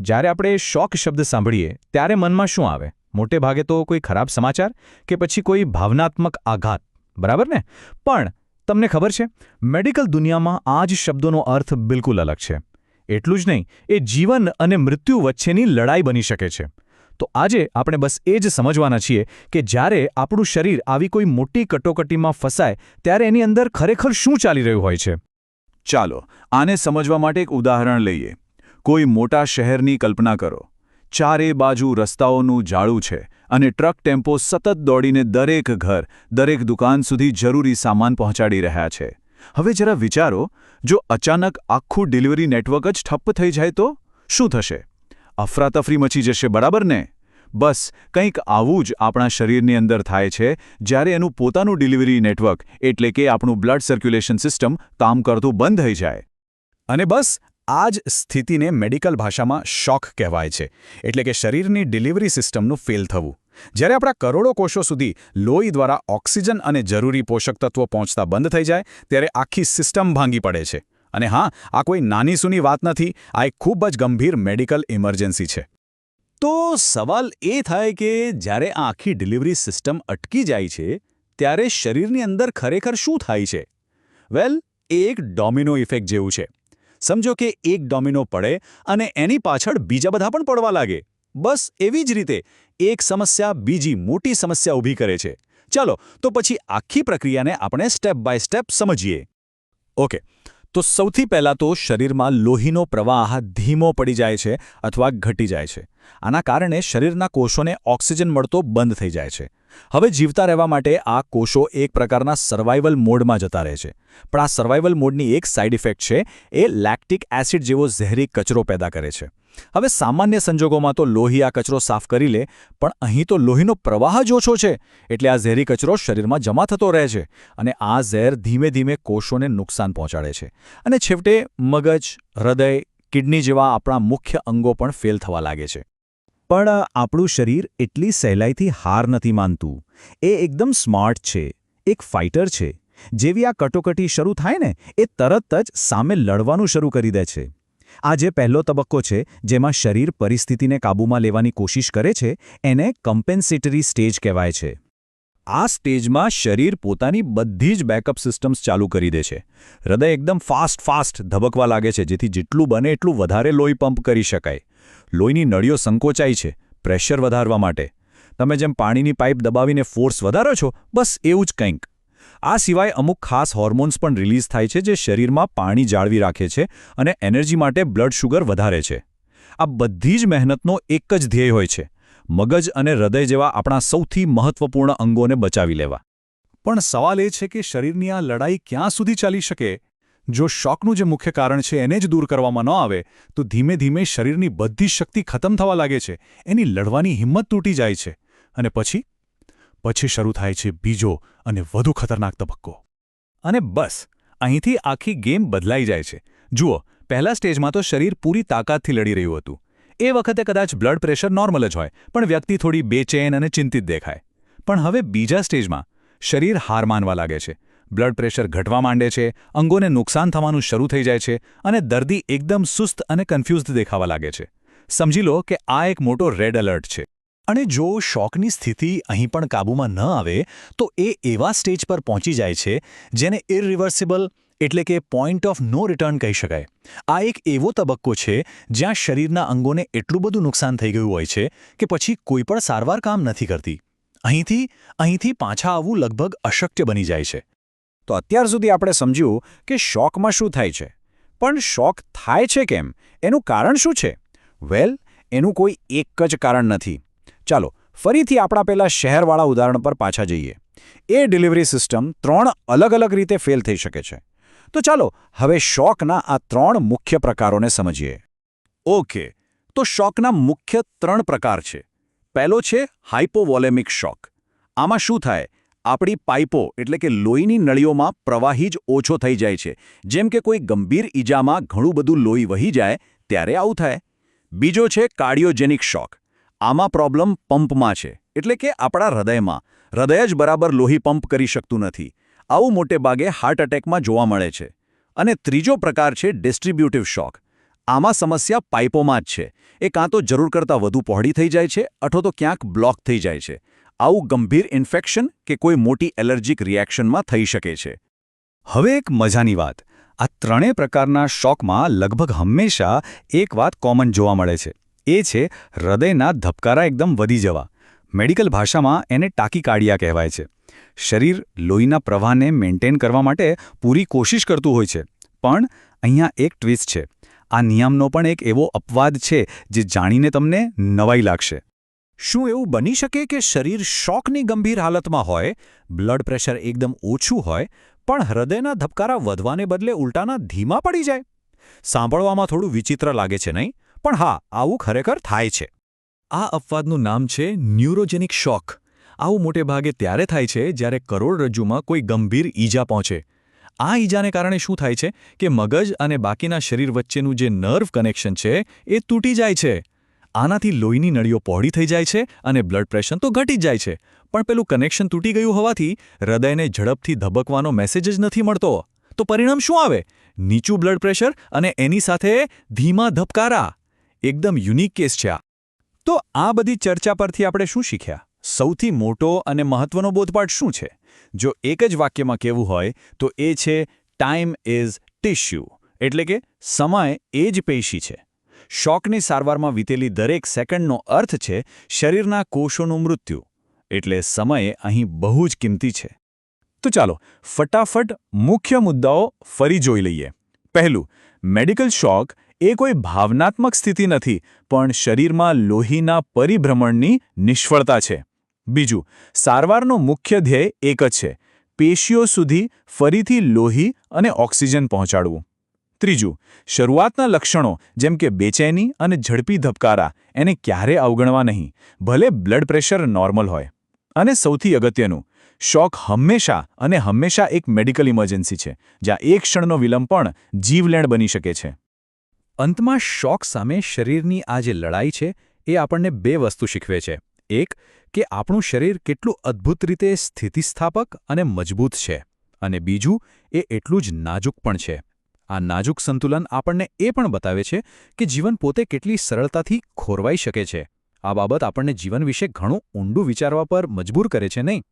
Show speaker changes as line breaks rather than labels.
જ્યારે આપણે શોક શબ્દ સાંભળીએ ત્યારે મનમાં શું આવે? મોટે ભાગે તો કોઈ ખરાબ સમાચાર કે પછી કોઈ ભાવનાત્મક આઘાત, બરાબર ને? પણ તમને ખબર છે, મેડિકલ દુનિયામાં આ જ શબ્દોનો અર્થ બિલકુલ અલગ છે. એટલું જ નહીં, એ જીવન અને મૃત્યુ વચ્ચેની લડાઈ બની શકે છે. તો આજે આપણે બસ એ જ સમજવાના છીએ કે જ્યારે આપણું શરીર આવી કોઈ મોટી કટોકટીમાં ફસાય ત્યારે એની અંદર ખરેખર શું ચાલી રહ્યું હોય છે.
ચાલો આને સમજવા માટે એક ઉદાહરણ લઈએ. કોઈ મોટા શહેરની કલ્પના કરો. ચારે બાજુ રસ્તાઓનું જાળું છે અને ટ્રક ટેમ્પો સતત દોડીને દરેક ઘર, દરેક દુકાન સુધી જરૂરી સામાન પહોંચાડી રહ્યા છે. હવે જરા વિચારો, જો અચાનક આખું ડિલિવરી નેટવર્ક જ ઠપ્પ થઈ જાય તો શું થશે? અફરાતફરી મચી જશે, બરાબર ને? બસ કંઈક આવું જ આપણા શરીરની અંદર થાય છે જ્યારે એનું પોતાનું ડિલિવરી નેટવર્ક એટલે કે આપણું બ્લડ સર્ક્યુલેશન સિસ્ટમ કામ કરતું બંધ થઈ જાય.
અને બસ આ જ સ્થિતિને મેડિકલ ભાષામાં શોક કહેવાય છે. એટલે કે શરીરની ડિલિવરી સિસ્ટમનું ફેલ થવું. જ્યારે આપણા કરોડો કોષો સુધી લોહી દ્વારા ઓક્સિજન અને જરૂરી પોષક તત્વો પહોંચતા બંધ થઈ જાય ત્યારે આખી સિસ્ટમ ભાંગી પડે છે. અને હા, આ કોઈ નાની સૂની વાત નથી, આ એક ખૂબ જ ગંભીર મેડિકલ ઇમરજન્સી છે. તો સવાલ એ થાય કે જ્યારે આ આખી ડિલિવરી સિસ્ટમ અટકી જાય છે ત્યારે શરીરની અંદર ખરેખર શું થાય છે? વેલ, એ એક ડોમિનો ઇફેક્ટ જેવું છે. સમજો કે એક ડોમિનો પડે અને એની પાછળ બીજા બધા પણ પડવા લાગે. બસ એવી જ રીતે એક સમસ્યા બીજી મોટી સમસ્યા ઊભી કરે છે. ચાલો તો પછી આખી પ્રક્રિયાને આપણે સ્ટેપ બાય સ્ટેપ સમજીએ. ઓકે, તો સૌથી પહેલાં તો શરીરમાં લોહીનો પ્રવાહ ધીમો પડી જાય છે અથવા ઘટી જાય છે. આના કારણે શરીરના કોષોને ઓક્સિજન મળતો બંધ થઈ જાય છે. હવે જીવતા રહેવા માટે આ કોષો એક પ્રકારના સર્વાઇવલ મોડમાં જતા રહે છે. પણ આ સર્વાઇવલ મોડની એક સાઇડ ઇફેક્ટ છે, એ લેક્ટિક એસિડ જેવો ઝેરી કચરો પેદા કરે છે. હવે સામાન્ય સંજોગોમાં તો લોહી આ કચરો સાફ કરી લે, પણ અહીં તો લોહીનો પ્રવાહ જ ઓછો છે, એટલે આ ઝેરી કચરો શરીરમાં જમા થતો રહે છે અને આ ઝેર ધીમે ધીમે કોષોને નુકસાન પહોંચાડે છે. અને છેવટે મગજ, હૃદય, કિડની જેવા આપણા મુખ્ય અંગો પણ ફેલ થવા લાગે છે. પણ આપણું શરીર એટલી સહેલાઈથી હાર નથી માનતું. એ એકદમ સ્માર્ટ છે, એક ફાઇટર છે. જેવી આ કટોકટી શરૂ થાય ને, એ તરત જ સામે લડવાનું શરૂ કરી દે છે. આ જે પહેલો તબક્કો છે, જેમાં શરીર પરિસ્થિતિને કાબૂમાં લેવાની કોશિશ કરે છે, એને કમ્પેન્સેટરી સ્ટેજ કહેવાય છે. આ સ્ટેજમાં શરીર પોતાની બધી જ બેકઅપ સિસ્ટમ્સ ચાલુ કરી દે છે. હૃદય એકદમ ફાસ્ટ ધબકવા લાગે છે, જેથી જેટલું બને એટલું વધારે લોહી પંપ કરી શકાય. લોહીની નળીઓ સંકોચાય છે પ્રેશર વધારવા માટે. તમે જેમ પાણીની પાઇપ દબાવીને ફોર્સ વધારો છો, બસ એવું જ કંઈક. આ સિવાય અમુક ખાસ હોર્મોન્સ પણ રિલીઝ થાય છે જે શરીરમાં પાણી જાળવી રાખે છે અને એનર્જી માટે બ્લડ શુગર વધારે છે. આ બધી જ મહેનતનો એક જ ધ્યેય હોય છે, મગજ અને હૃદય જેવા આપણા સૌથી મહત્વપૂર્ણ અંગોને બચાવી લેવા. પણ સવાલ એ છે કે શરીરની આ લડાઈ ક્યાં સુધી ચાલી શકે? જો શોકનું જે મુખ્ય કારણ છે એને જ દૂર કરવામાં ન આવે તો ધીમે ધીમે શરીરની બધી શક્તિ ખતમ થવા લાગે છે, એની લડવાની હિંમત તૂટી જાય છે. અને પછી શરૂ થાય છે બીજો અને વધુ ખતરનાક તબક્કો. અને બસ અહીંથી આખી ગેમ બદલાઈ જાય છે. જુઓ, પહેલા સ્ટેજમાં તો શરીર પૂરી તાકાતથી લડી રહ્યું હતું. એ વખતે કદાચ બ્લડ પ્રેશર નોર્મલ જ હોય, પણ વ્યક્તિ થોડી બેચેન અને ચિંતિત દેખાય. પણ હવે બીજા સ્ટેજમાં શરીર હાર માનવા લાગે છે. બ્લડ પ્રેશર ઘટવા માંડે છે, અંગોને નુકસાન થવાનું શરૂ થઈ જાય છે અને દર્દી એકદમ સુસ્ત અને કન્ફ્યુઝડ દેખાવા લાગે છે. સમજી લો કે આ એક મોટો રેડ એલર્ટ છે. અને જો શોકની સ્થિતિ અહીં પણ કાબૂમાં ન આવે તો એ એવા સ્ટેજ પર પહોંચી જાય છે જેને ઇરરિવર્સિબલ એટલે કે પોઈન્ટ ઓફ નો રિટર્ન કહી શકાય. આ એક એવો તબક્કો છે જ્યાં શરીરના અંગોને એટલું બધું નુકસાન થઈ ગયું હોય છે કે પછી કોઈ પણ સારવાર કામ નથી કરતી. અહીંથી પાછા આવવું લગભગ અશક્ય બની જાય છે. તો અત્યાર સુધી આપણે સમજ્યું કે શોકમાં શું થાય છે. પણ શોક થાય છે કેમ? એનું કારણ શું છે? વેલ, એનું કોઈ એક જ કારણ નથી. ચાલો ફરીથી આપણા પેલા શહેરવાળા ઉદાહરણ પર પાછા જઈએ. એ ડિલિવરી સિસ્ટમ 3 અલગ અલગ રીતે ફેલ થઈ શકે છે. તો ચાલો હવે શોકના આ 3 મુખ્ય પ્રકારોને સમજીએ. ઓકે, તો શોકના મુખ્ય 3 પ્રકાર છે. પહેલો છે હાઇપોવોલેમિક શોક. આમાં શું થાય? આપણી પાઇપો એટલે કે લોહીની નળીઓમાં પ્રવાહી જ ઓછો થઈ જાય છે. જેમ કે કોઈ ગંભીર ઈજામાં ઘણું બધું લોહી વહી જાય ત્યારે આવું થાય. બીજો છે કાર્ડિયોજેનિક શોક. આમાં પ્રોબ્લેમ પંપમાં છે, એટલે કે આપણા હૃદયમાં. હૃદય જ બરાબર લોહી પંપ કરી શકતું નથી. આવું મોટે ભાગે હાર્ટ એટેકમાં જોવા મળે છે. અને ત્રીજો પ્રકાર છે ડિસ્ટ્રીબ્યુટિવ શોક.
આમાં સમસ્યા પાઇપોમાં જ છે. એ કાં તો જરૂર કરતાં વધુ પહોળી થઈ જાય છે અથવા તો ક્યાંક બ્લોક થઈ જાય છે. આવું ગંભીર ઇન્ફેક્શન કે કોઈ મોટી એલર્જીક રિએક્શનમાં થઈ શકે છે.
હવે એક મજાની વાત, આ ત્રણેય પ્રકારના શોકમાં લગભગ હંમેશા એક વાત કોમન જોવા મળે છે. એ છે હૃદયના ધબકારા એકદમ વધી જવા. મેડિકલ ભાષામાં એને ટાકીકાર્ડિયા કહેવાય છે. શરીર લોહીના પ્રવાહને મેન્ટેન કરવા માટે પૂરી કોશિશ કરતું હોય છે. પણ અહીંયા એક ટ્વિસ્ટ છે. આ નિયમનો પણ એક એવો અપવાદ છે જે જાણીને તમને નવાઈ લાગશે.
શું એવું બની શકે કે શરીર શોકની ગંભીર હાલતમાં હોય, બ્લડ પ્રેશર એકદમ ઓછું હોય, પણ હૃદયના ધબકારા વધવાને બદલે ઉલટાના ધીમા પડી જાય? સાંભળવામાં થોડું વિચિત્ર લાગે છે નહીં, પણ હા, આવું ખરેખર થાય છે.
આ અપવાદનું નામ છે ન્યુરોજેનિક શોક. આવું મોટે ભાગે ત્યારે થાય છે જ્યારે કરોડરજ્જુમાં કોઈ ગંભીર ઈજા પહોંચે. આ ઈજાને કારણે શું થાય છે કે મગજ અને બાકીના શરીર વચ્ચેનું જે નર્વ કનેક્શન છે એ તૂટી જાય છે. આનાથી લોહીની નળીઓ પહોળી થઈ જાય છે અને બ્લડ પ્રેશર તો ઘટી જ જાય છે, પણ પેલું કનેક્શન તૂટી ગયું હોવાથી હૃદયને ઝડપથી ધબકવાનો મેસેજ જ નથી મળતો. તો પરિણામ શું આવે? નીચું બ્લડ પ્રેશર અને એની સાથે ધીમા ધબકારા. એકદમ યુનિક કેસ છે આ.
તો આ બધી ચર્ચા પરથી આપણે શું શીખ્યા? સૌથી મોટો અને મહત્વનો બોધપાઠ શું છે? જો એક જ વાક્યમાં કહેવું હોય તો એ છે ટાઈમ ઇઝ ટિશ્યુ, એટલે કે સમય એ જ પેશી છે. શોકની સારવારમાં વીતેલી દરેક સેકન્ડનો અર્થ છે શરીરના કોષોનું મૃત્યુ. એટલે સમય અહીં બહુ જ કિંમતી છે. તો ચાલો ફટાફટ મુખ્ય મુદ્દાઓ ફરી જોઈ લઈએ. પહેલું, મેડિકલ શોક એ કોઈ ભાવનાત્મક સ્થિતિ નથી, પણ શરીરમાં લોહીના પરિભ્રમણની નિષ્ફળતા છે. બીજું, સારવારનો મુખ્ય ધ્યેય એક જ છે, પેશીઓ સુધી ફરીથી લોહી અને ઓક્સિજન પહોંચાડવું. ત્રીજું, શરૂઆતના લક્ષણો જેમ કે બેચેની અને ઝડપી ધબકારા એને ક્યારે અવગણવા નહીં, ભલે બ્લડ પ્રેશર નોર્મલ હોય. અને સૌથી અગત્યનું, શોક હંમેશા એક મેડિકલ ઇમરજન્સી છે, જ્યાં એક ક્ષણનો વિલંબ પણ જીવલેણ બની શકે છે.
અંતમાં શોક સામે શરીરની આ જે લડાઈ છે એ આપણને બે વસ્તુ શીખવે છે. એક, કે આપણું શરીર કેટલું અદ્ભુત રીતે સ્થિતિસ્થાપક અને મજબૂત છે, અને બીજું, એ એટલું જ નાજુક પણ છે. આ નાજુક સંતુલન આપણને એ પણ બતાવે છે કે જીવન પોતે કેટલી સરળતાથી ખોરવાઈ શકે છે. આ બાબત આપણને જીવન વિશે ઘણું ઊંડું વિચારવા પર મજબૂર કરે છે નહીં?